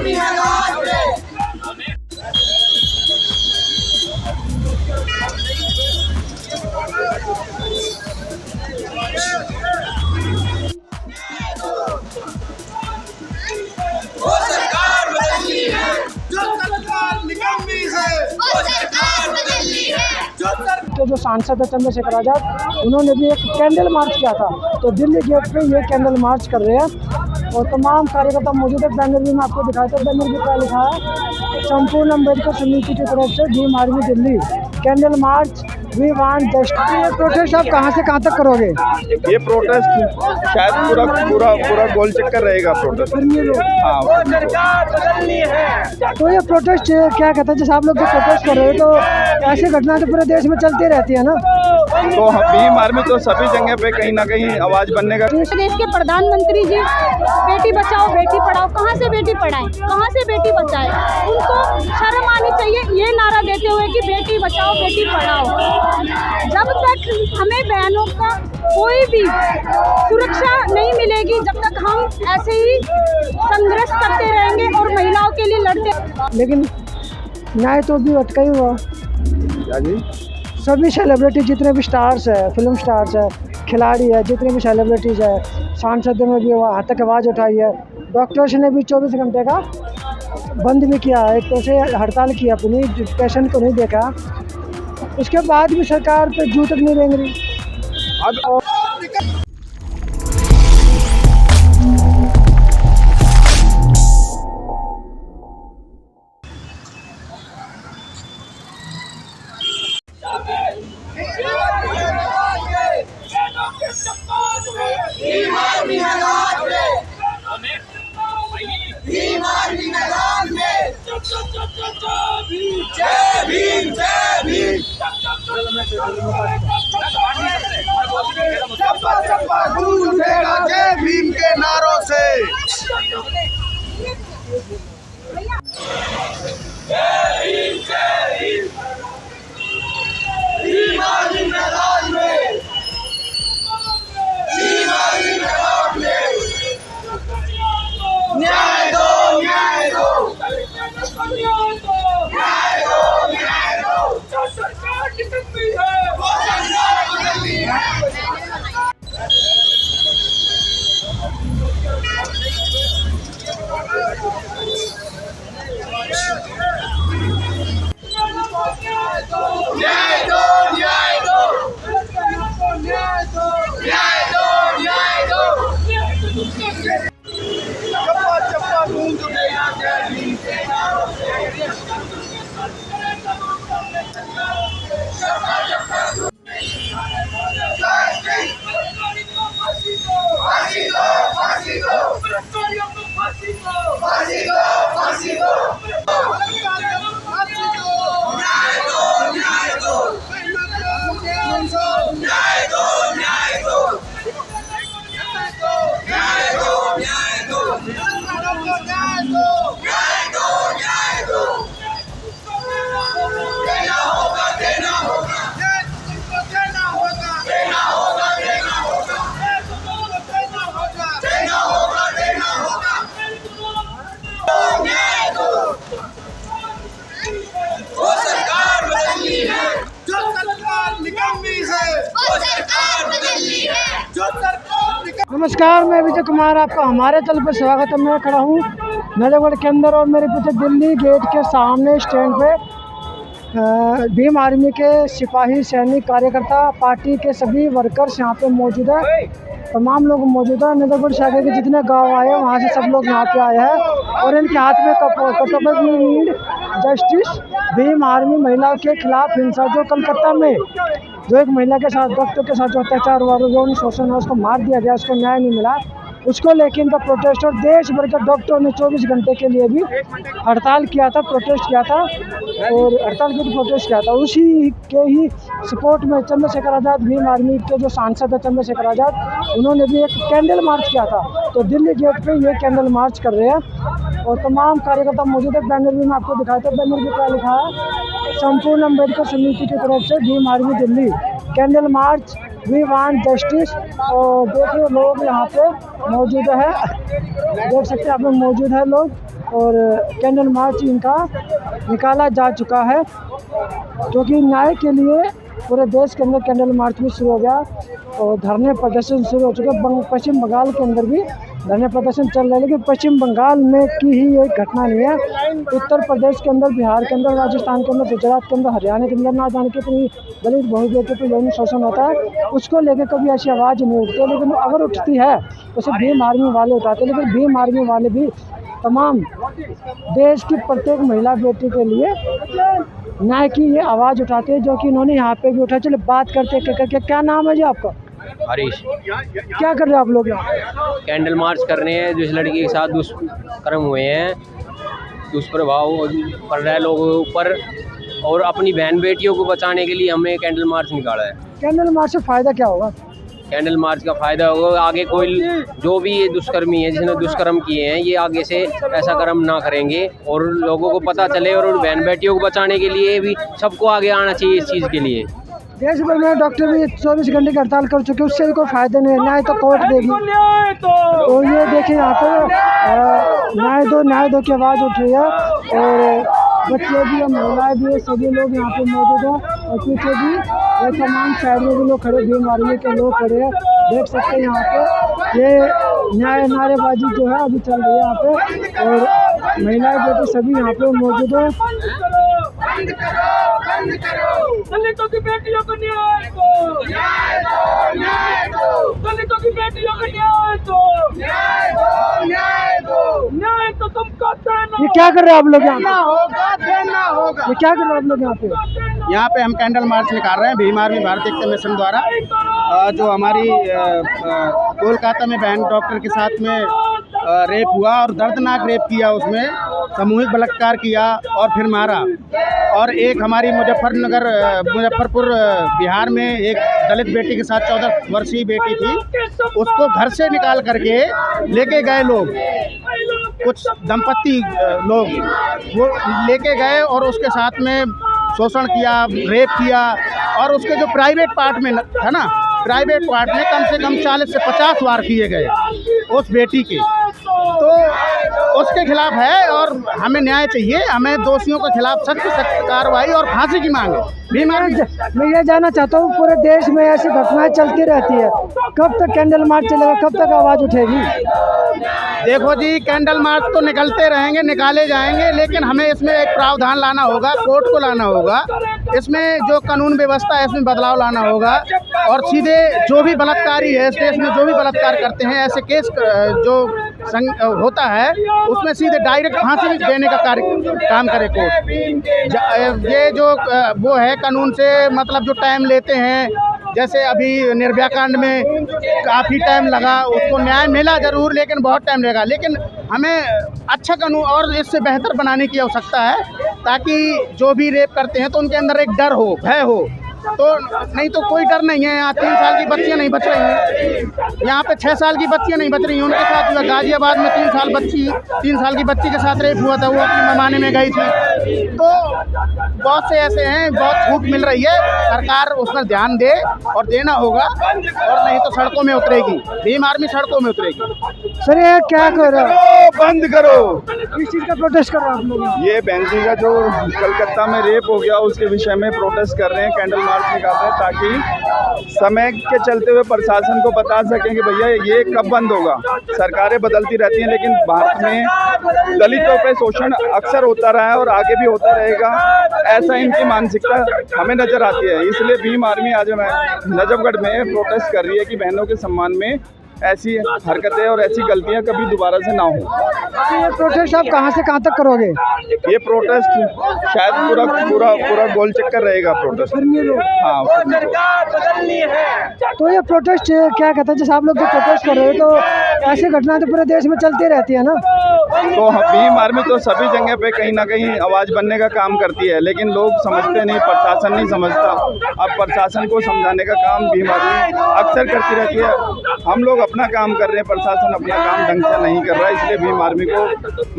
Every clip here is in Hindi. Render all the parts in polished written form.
वो सरकार बदलनी है, जो सरकार निकम्मी है, वो सरकार बदलनी है। जो सांसद है चंद्रशेखर आजाद, उन्होंने भी एक कैंडल मार्च किया था, तो दिल्ली गेट पे ये कैंडल मार्च कर रहे हैं और तमाम कार्यकर्ता मौजूद है। बैनर भी मैं आपको दिखाया था, बैनर भी क्या लिखा है, संपूर्ण अम्बेडकर समिति की तरफ से Bhim Army Delhi candle march we want justice. ये प्रोटेस्ट आप कहाँ से कहाँ तक करोगे? ये प्रोटेस्ट शायद पूरा गोल चक्कर रहेगा प्रोटेस्ट। हाँ, सरकार बदलनी है। तो ये प्रोटेस्ट क्या कहता है, जैसे आप लोग जो प्रोटेस्ट कर रहे हो तो ऐसी घटना तो पूरे देश में चलती रहती है ना, तो भीम आर्मी तो सभी जगह पे कहीं ना कहीं आवाज बनने का। देश के प्रधानमंत्री जी बेटी बचाओ बेटी पढ़ाओ, कहाँ से बेटी पढ़ाएं, कहाँ से बेटी बचाएं? उनको शर्म आनी चाहिए ये नारा देते हुए कि बेटी बचाओ बेटी पढ़ाओ। जब तक हमें बहनों का कोई भी सुरक्षा नहीं मिलेगी, जब तक हम ऐसे ही संघर्ष करते रहेंगे और महिलाओं के लिए लड़ते। लेकिन न्याय तो भी अटका ही हुआ। क्या जी? सभी सेलिब्रिटी जितने भी स्टार्स है, फिल्म स्टार्स है, खिलाड़ी है, जितने भी सेलिब्रिटीज़ है, सांसद में भी वहाँ तक आवाज़ उठाई है। डॉक्टर्स ने भी 24 घंटे का बंद भी किया, एक तरह से हड़ताल की अपनी, पेशेंट को नहीं देखा। उसके बाद भी सरकार पे जू तक नहीं रेंग रही। जय भीम जय भीम, चप्पा चप्पा गूंज उठेगा जय भीम के नारों से। जय भीम जय भीम, भीम आर्मी मैदान में, भीम आर्मी मैदान में। न्याय दो न्याय दो, न्याय दो न्याय दो। जो सरकार निकम्मी है, वो सरकार बदलनी है। न्याय दो न्याय दो, न्याय दो न्याय दो। चप्पा चप्पा गूंज उठेगा जय भीम के नारों से। चप्पा चप्पा फांसी दो फांसी दो, फांसी दो फांसी दो, फांसी दो। न्याय दो न्याय दो, न्याय दो न्याय दो, न्याय दो न्याय दो, न्याय दो न्याय दो। देना होगा देना होगा, देना होगा देना होगा, देना होगा देना होगा। न्याय दो, वो सरकार बदलनी है, जो सरकार निकम्मी है, वो सरकार बदलनी है, जो सरकार। नमस्कार, मैं विजय कुमार, आपका हमारे चैनल पर स्वागत है। मैं खड़ा हूँ नजफगढ़ के अंदर और मेरे पीछे दिल्ली गेट के सामने स्टैंड पे भीम आर्मी के सिपाही सैनिक कार्यकर्ता पार्टी के सभी वर्कर्स यहाँ पे मौजूद है। तमाम लोग मौजूद है। नजफगढ़ शाखा के जितने गांव आए हैं वहाँ से सब लोग यहाँ पे आए हैं और इनके हाथ में कटोबल नीड जस्टिस। भीम आर्मी महिलाओं के खिलाफ हिंसा, जो कलकत्ता में जो एक महिला के साथ डॉक्टर के साथ जो अत्याचार हुआ, जो शोषण हुआ, उसको मार दिया गया, उसको न्याय नहीं मिला, उसको लेकिन इनका प्रोटेस्ट और देश भर के डॉक्टरों ने 24 घंटे के लिए भी हड़ताल किया था, प्रोटेस्ट किया था और हड़ताल की प्रोटेस्ट किया था। उसी के ही सपोर्ट में चंद्रशेखर आज़ाद, भीम आर्मी के जो सांसद है चंद्रशेखर आज़ाद, उन्होंने भी एक कैंडल मार्च किया था, तो दिल्ली गेट पे ये कैंडल मार्च कर रहे हैं और तमाम कार्यकर्ता मौजूद है। बैनर भी मैं आपको दिखाया था, बैनर भी क्या लिखा है, संपूर्ण अम्बेडकर समिति की तरफ से Bhim Army Delhi candle march we want justice. और देखिए लोग यहाँ पे मौजूद है, देख सकते हैं आप लोग मौजूद है लोग, और कैंडल मार्च इनका निकाला जा चुका है, क्योंकि न्याय के लिए पूरे देश के अंदर कैंडल मार्च भी शुरू हो गया और धरने प्रदर्शन शुरू हो चुके हैं। पश्चिम बंगाल के अंदर भी धरने प्रदर्शन चल रहे हैं, लेकिन पश्चिम बंगाल में की ही एक घटना नहीं है। उत्तर प्रदेश के अंदर, बिहार के अंदर, राजस्थान के अंदर, गुजरात के अंदर, हरियाणा के अंदर ना जाने के इतनी दलित बहुजन पे यौन शोषण होता है, उसको लेकर कभी ऐसी आवाज़ नहीं उठती। लेकिन अगर उठती है तो सिर्फ भीम आर्मी वाले उठाते हैं, लेकिन भीम आर्मी वाले भी तमाम देश की प्रत्येक महिला बेटी के लिए न्याय की ये आवाज़ उठाते हैं, जो कि इन्होंने यहाँ पे भी उठाई। चलो बात करते हैं, क्या नाम है जी आपका? हरीश। क्या कर रहे हो आप लोग यहाँ? कैंडल मार्च कर रहे हैं, जिस लड़की के साथ दुष्कर्म हुए हैं, दुष्प्रभाव पड़ रहा है लोगों के ऊपर, और अपनी बहन बेटियों को बचाने के लिए हमें कैंडल मार्च निकाला है। कैंडल मार्च से फ़ायदा क्या होगा? कैंडल मार्च का फ़ायदा होगा, आगे कोई जो भी ये दुष्कर्मी है, जिसने दुष्कर्म किए हैं, ये आगे से ऐसा कर्म ना करेंगे और लोगों को पता चले, और बहन बेटियों को बचाने के लिए भी सबको आगे आना चाहिए इस चीज़ के लिए। देश भर में डॉक्टर भी 24 घंटे की हड़ताल कर चुके, उससे भी कोई फायदा नहीं है। न्याय तो कोर्ट देगी। तो ये देखिए यहाँ पे न्याय दो की आवाज़ उठ रही है, और बच्चे भी है, महिलाएं भी है, सभी लोग यहाँ पे मौजूद हैं, और पीछे भी तमाम साइड में भी लोग खड़े, भीम आर्मी के लोग खड़े हैं। देख सकते हैं यहाँ पे ये न्याय नारेबाजी जो है अभी चल रही है यहाँ पे, और महिलाएं बेटी सभी यहाँ पे मौजूद हैं। दलितों की बेटियों को न्याय दो, न्याय दो, न्याय दो, दलितों की बेटियों को न्याय दो, न्याय दो, न्याय दो, न्याय तो तुमको देना। ये क्या कर रहे हैं आप लोग यहाँ पे? होगा, देना होगा। ये क्या कर रहे हैं आप लोग यहाँ पे? यहाँ पे हम कैंडल मार्च निकाल रहे हैं भीम आर्मी भारतीय एकता मिशन द्वारा, जो हमारी कोलकाता में बहन डॉक्टर के साथ में रेप हुआ और दर्दनाक रेप किया, उसमें सामूहिक बलात्कार किया और फिर मारा। और एक हमारी मुजफ्फरपुर बिहार में एक दलित बेटी के साथ 14 वर्षीय बेटी थी, उसको घर से निकाल करके लेके गए लोग, कुछ दंपत्ति लोग वो लेके गए और उसके साथ में शोषण किया, रेप किया, और उसके जो प्राइवेट पार्ट में था ना, प्राइवेट पार्ट में कम से कम 40 से 50 वार किए गए उस बेटी के। तो उसके खिलाफ है और हमें न्याय चाहिए, हमें दोषियों के खिलाफ सख्त कार्रवाई और फांसी की मांग है। मैं ये जानना चाहता हूँ, पूरे देश में ऐसी घटनाएं चलती रहती है, कब तक कैंडल मार्च चलेगा, कब तक आवाज़ उठेगी? देखो जी, कैंडल मार्च तो निकलते रहेंगे, निकाले जाएंगे, लेकिन हमें इसमें एक प्रावधान लाना होगा, कोर्ट को लाना होगा, इसमें जो कानून व्यवस्था है इसमें बदलाव लाना होगा, और सीधे जो भी बलात्कारी है, इस देश में जो भी बलात्कार करते हैं, ऐसे केस जो होता है उसमें सीधे डायरेक्ट फांसी देने का काम करे कोर्ट। ये जो वो है कानून से मतलब जो टाइम लेते हैं, जैसे अभी निर्भया कांड में काफ़ी टाइम लगा, उसको न्याय मिला ज़रूर, लेकिन बहुत टाइम लगेगा। लेकिन हमें अच्छा कानून और इससे बेहतर बनाने की आवश्यकता है, ताकि जो भी रेप करते हैं तो उनके अंदर एक डर हो, भय हो। तो नहीं तो कोई डर नहीं है। यहाँ 3 साल की बच्चियाँ नहीं बच रही हैं, यहाँ पे 6 साल की बच्चियाँ नहीं बच रही हैं। उनके साथ हुआ गाजियाबाद में 3 साल की बच्ची के साथ रेप हुआ था, वो अपनी ममाने में गई थी। तो बहुत से ऐसे हैं, बहुत छूट मिल रही है, सरकार उस पर ध्यान दे और देना होगा, और नहीं तो सड़कों में उतरेगी, भीम आर्मी सड़कों में उतरेगी। सर ये क्या कर रहे हो? बंद करो। किस चीज़ का प्रोटेस्ट कर रहे हो आप लोग? ये बेंजी का जो कलकत्ता में रेप हो गया उसके विषय में प्रोटेस्ट कर रहे हैं, कैंडल मार्च निकाल रहे हैं, ताकि समय के चलते हुए प्रशासन को बता सकें कि भैया ये कब बंद होगा। सरकारें बदलती रहती हैं, लेकिन भारत में दलितों पे शोषण अक्सर होता रहा है और आगे भी होता रहेगा, ऐसा इनकी मानसिकता हमें नजर आती है। इसलिए भीम आर्मी आज नजफगढ़ में प्रोटेस्ट कर रही है कि बहनों के सम्मान में ऐसी हरकतें और ऐसी गलतियां कभी दोबारा से ना हो। ये प्रोटेस्ट आप कहाँ से कहाँ तक करोगे? ये प्रोटेस्ट शायद पूरा गोल चक्कर रहेगा प्रोटेस्ट। हाँ, तो ये प्रोटेस्ट क्या कहता है, जैसे आप लोग जो प्रोटेस्ट कर रहे हो, तो ऐसी घटनाएं तो पूरे देश में चलती रहती है ना? तो भीम आर्मी तो सभी जगह पे कहीं ना कहीं आवाज़ बनने का काम करती है, लेकिन लोग समझते नहीं, प्रशासन नहीं समझता। अब प्रशासन को समझाने का काम भीम आर्मी अक्सर करती रहती है। हम लोग अपना काम कर रहे हैं, प्रशासन अपना काम ढंग से नहीं कर रहा है, इसलिए भीम आर्मी को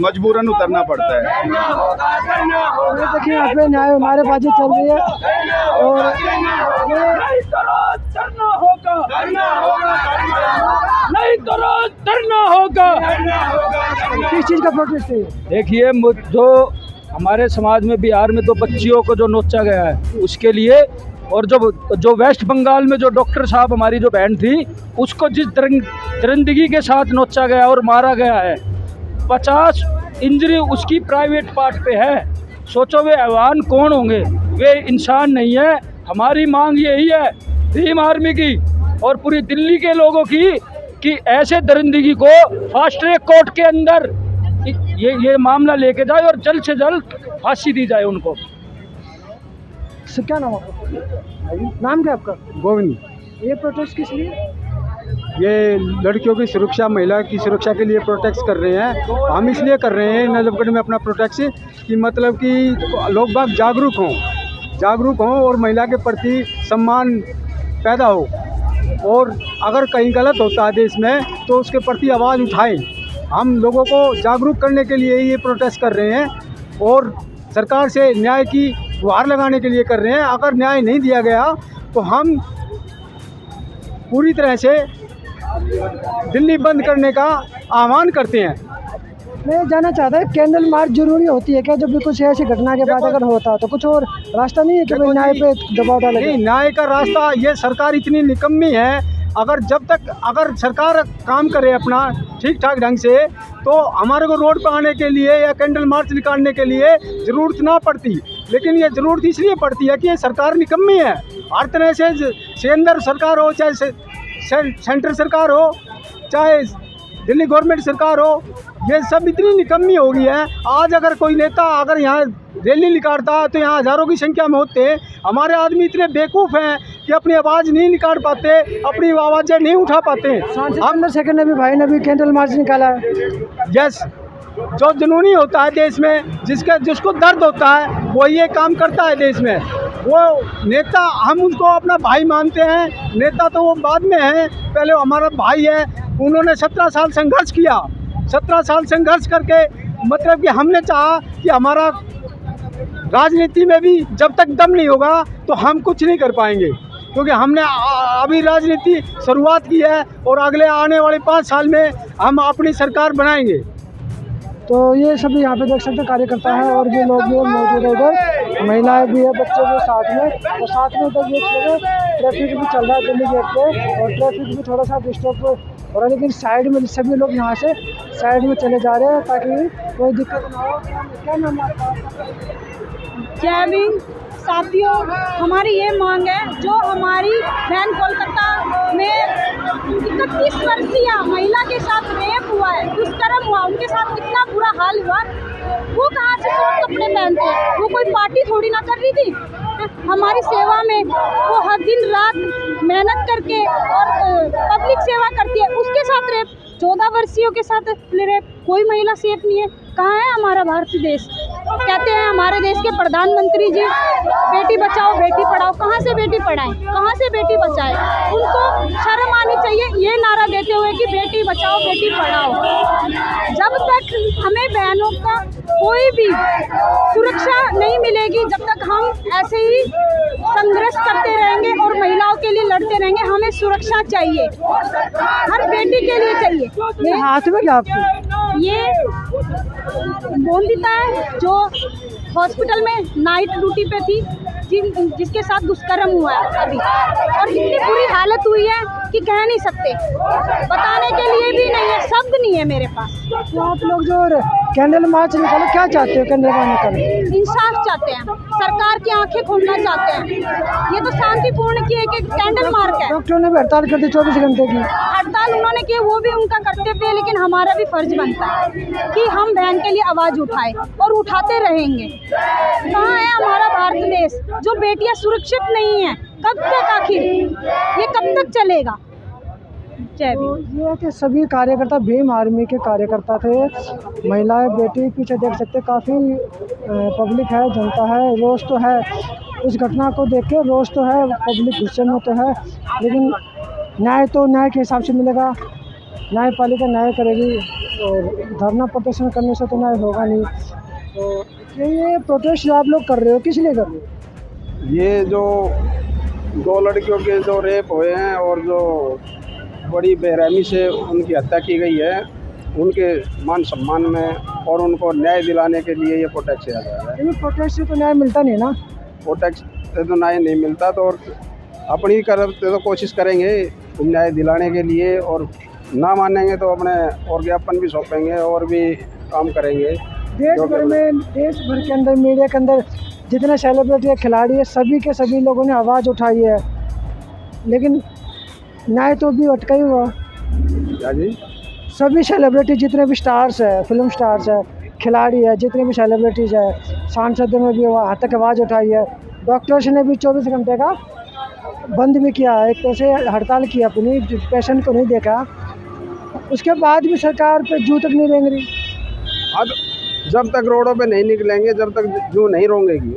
मजबूरन उतरना पड़ता है। देखिए यहाँ पे नारेबाजी चल रही है, और होगा, नहीं तो रोज धरना होगा। किस चीज़ का प्रोटेस्ट है ये? देखिए जो हमारे समाज में बिहार में 2 बच्चियों को जो नोचा गया है उसके लिए, और जो वेस्ट बंगाल में जो डॉक्टर साहब हमारी जो बहन थी उसको जिस दरिंदगी के साथ नोचा गया और मारा गया है, 50 इंजरी उसकी प्राइवेट पार्ट पे है। सोचो वे हैवान कौन होंगे, वे इंसान नहीं है। हमारी मांग यही है भीम आर्मी की और पूरी दिल्ली के लोगों की कि ऐसे दरिंदगी को फास्ट ट्रैक कोर्ट के अंदर ये मामला लेके जाए और जल्द से जल्द फांसी दी जाए उनको। क्या नाम आपका? नाम क्या आपका? गोविंद। ये प्रोटेस्ट किस लिए? ये लड़कियों की सुरक्षा, महिला की सुरक्षा के लिए प्रोटेस्ट कर रहे हैं। हम इसलिए कर रहे हैं नजफगढ़ में अपना प्रोटेस्ट कि मतलब कि लोग बाग जागरूक हों और महिला के प्रति सम्मान पैदा हो, और अगर कहीं गलत होता है देश में तो उसके प्रति आवाज़ उठाएं। हम लोगों को जागरूक करने के लिए ये प्रोटेस्ट कर रहे हैं और सरकार से न्याय की गुहार लगाने के लिए कर रहे हैं। अगर न्याय नहीं दिया गया तो हम पूरी तरह से दिल्ली बंद करने का आह्वान करते हैं। मैं जानना चाहता हूँ कैंडल मार्च जरूरी होती है क्या? जब भी कुछ ऐसी घटना के बाद अगर होता तो कुछ और रास्ता नहीं है कि भाई न्याय पे दबाव डाले? नहीं, न्याय का रास्ता, ये सरकार इतनी निकम्मी है। अगर सरकार काम करे अपना ठीक ठाक ढंग से तो हमारे को रोड पर आने के लिए या कैंडल मार्च निकालने के लिए ज़रूरत ना पड़ती। लेकिन ये ज़रूरत इसलिए पड़ती है कि ये सरकार निकम्मी है। हर तरह से केंद्र सरकार हो, चाहे सेंट्रल सरकार हो, चाहे दिल्ली गवर्नमेंट सरकार हो, ये सब इतनी निकम्मी हो गई है। आज अगर कोई नेता अगर यहाँ रैली निकालता तो यहाँ हज़ारों की संख्या में होते। हमारे आदमी इतने बेवकूफ़ हैं कि अपनी आवाज़ नहीं निकाल पाते, अपनी आवाज़ें नहीं उठा पाते। हम सेकंड ने भी भाई ने भी कैंडल मार्च निकाला है। यस, जो जुनूनी होता है देश में, जिसको दर्द होता है वो ये काम करता है देश में। वो नेता हम उनको अपना भाई मानते हैं, नेता तो वो बाद में है, पहले हमारा भाई है। उन्होंने 17 साल संघर्ष किया, 17 साल संघर्ष करके मतलब कि हमने चाहा कि हमारा राजनीति में भी जब तक दम नहीं होगा तो हम कुछ नहीं कर पाएंगे, क्योंकि हमने अभी राजनीति शुरुआत की है और अगले आने वाले 5 साल में हम अपनी सरकार बनाएंगे। तो ये सभी यहाँ पे देख सकते हैं कार्यकर्ता है और भी लोग भी मौजूद है, उधर महिलाएं भी है, बच्चे भी साथ में, और साथ में उधर देख लीजिए ट्रैफिक भी चल रहा है दिल्ली गेट पे, और ट्रैफिक भी थोड़ा सा डिस्टर्ब हो रहा है, लेकिन साइड में सभी लोग यहाँ से साइड में चले जा रहे हैं ताकि कोई दिक्कत ना हो। क्या नाम है आपका? जय भीम साथियों, हमारी ये मांग है, जो हमारी बहन कोलकाता में 31 वर्षीय महिला के साथ रेप हुआ है, दुष्कर्म हुआ, उनके साथ कितना बुरा हाल हुआ, वो कहाँ से शॉर्ट कपड़े पहनते हैं? वो कोई पार्टी थोड़ी ना कर रही थी। हमारी सेवा में वो हर दिन रात मेहनत करके और पब्लिक सेवा करती है, उसके साथ रेप, 14 वर्षीयों के साथ रेप, कोई महिला सेफ नहीं है। कहाँ है हमारा भारत देश? कहते हैं हमारे देश के प्रधानमंत्री जी बेटी बचाओ बेटी पढ़ाओ, कहाँ से बेटी पढ़ाएं, कहाँ से बेटी बचाएं? उनको शर्म आनी चाहिए ये नारा देते हुए कि बेटी बचाओ बेटी पढ़ाओ। जब तक हमें बहनों का कोई भी सुरक्षा नहीं मिलेगी, जब तक हम ऐसे ही संघर्ष करते रहेंगे और महिलाओं के लिए लड़ते रहेंगे, हमें सुरक्षा चाहिए, हर बेटी के लिए चाहिए। ये हाथ में क्या आपको? ये बोंदिता है जो हॉस्पिटल में नाइट ड्यूटी पे थी, जिसके साथ दुष्कर्म हुआ है अभी, और इतनी बुरी हालत हुई है कि कह नहीं सकते, बताने के लिए भी नहीं है, शब्द नहीं है मेरे पास। तो आप लोग जो कैंडल मार्च निकालो, क्या चाहते हो? कैंडल मार्च निकालो इंसाफ चाहते हैं, सरकार की आंखें खोलना चाहते हैं। ये तो शांतिपूर्ण की एक कैंडल मार्च है। डॉक्टरों ने भी हड़ताल कर दी 24 घंटे की। हड़ताल उन्होंने की, वो भी उनका कर्तव्य है, लेकिन हमारा भी फर्ज बनता है कि हम बहन के लिए आवाज़ उठाएं और उठाते रहेंगे। कहाँ है हमारा भारत देश? जो बेटियां सुरक्षित नहीं हैं, कब तक, आखिर ये कब तक चलेगा? जय तो भीम। ये है कि सभी कार्यकर्ता भीम आर्मी के कार्यकर्ता थे, महिलाएं, बेटी, पीछे देख सकते काफ़ी पब्लिक है, जनता है, रोष तो है इस घटना को देख के, रोष तो है, पब्लिक गुस्से में तो है, लेकिन न्याय तो न्याय के हिसाब से मिलेगा, न्यायपालिका न्याय करेगी, और धरना प्रदर्शन करने से तो न्याय होगा नहीं। तो ये प्रोटेस्ट जो आप लोग कर रहे हो, किस लिए कर रहे हो? ये जो दो लड़कियों के जो रेप हुए हैं और जो बड़ी बेरहमी से उनकी हत्या की गई है, उनके मान सम्मान में और उनको न्याय दिलाने के लिए ये प्रोटेस्ट किया जा रहा है। लेकिन प्रोटेस्ट से तो न्याय मिलता नहीं ना। प्रोटेस्ट से तो न्याय नहीं मिलता, तो और अपनी तरफ से तो कोशिश करेंगे न्याय दिलाने के लिए, और ना मानेंगे तो अपने और ज्ञापन भी सौंपेंगे और भी काम करेंगे। देश भर के अंदर मीडिया के अंदर जितने सेलिब्रिटी है, खिलाड़ी है, सभी के सभी लोगों ने आवाज़ उठाई है, लेकिन न्याय तो भी अटका ही हुआ। क्या जी? सभी सेलिब्रिटी जितने भी स्टार्स है, फिल्म स्टार्स है, खिलाड़ी है, जितने भी सेलिब्रिटीज़ है, सांसद में भी हद तक आवाज़ उठाई है। डॉक्टर्स ने भी 24 घंटे का बंद भी किया, एक तरह से हड़ताल की अपनी, पेशेंट को नहीं देखा। उसके बाद भी सरकार पे जू तक नहीं रेंग रही। अब जब तक रोडों पे नहीं निकलेंगे, जब तक जू नहीं रोंगेगी,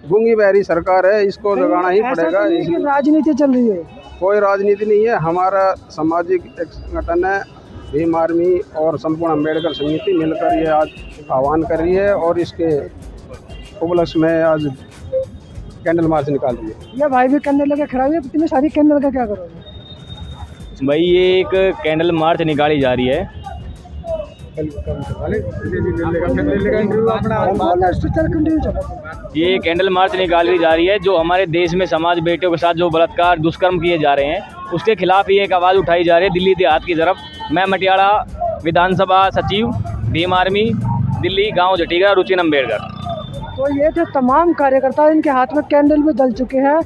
गूंगी बहरी सरकार है, इसको जगाना ही पड़ेगा। लेकिन राजनीति चल रही है। कोई राजनीति नहीं है, हमारा सामाजिक एक संगठन है भीम आर्मी और संपूर्ण अम्बेडकर समिति मिलकर ये आज आह्वान कर रही है और इसके उपलक्ष्य में आज कैंडल मार्च निकाल रही है। ये भाई भी कैंडल लेके खड़ा हुई है, इतनी सारी कैंडल का क्या करोगे? भाई ये एक कैंडल मार्च निकाली जा रही है। ये कैंडल मार्च निकाली जा रही है जो हमारे देश में समाज बेटियों के साथ जो बलात्कार दुष्कर्म किए जा रहे हैं, उसके खिलाफ ये एक आवाज़ उठाई जा रही है दिल्ली देहात की तरफ। मैं मटियाला विधानसभा सचिव, भीम आर्मी, दिल्ली, गांव जटीगा, रुचिन अम्बेडकर। तो ये थे तमाम कार्यकर्ता, इनके हाथ में कैंडल भी जल चुके हैं,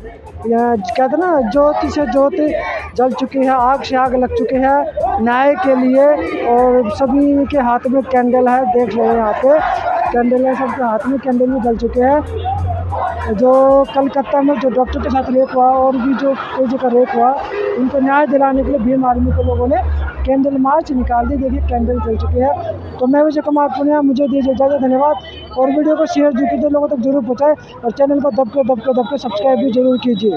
या कहते हैं ना ज्योति से ज्योति जल चुकी है, आग से आग लग चुके हैं न्याय के लिए, और सभी के हाथ में कैंडल है। देख रहे हैं यहाँ पे कैंडल है, सबके हाथ में कैंडल भी जल चुके हैं। जो कलकत्ता में जो डॉक्टर के साथ रेप हुआ और भी जो कई जगह रेप हुआ, उनको न्याय दिलाने के लिए भीम आर्मी के लोगों ने कैंडल मार्च निकाल दी। देखिए कैंडल जल चुके हैं। तो मैं विजय कुमार पुनिया, मुझे दीजिए इजाज़त, धन्यवाद। और वीडियो को शेयर जो कीजिए, लोगों तक जरूर पहुँचाएँ, और चैनल को दब के सब्सक्राइब भी जरूर कीजिए।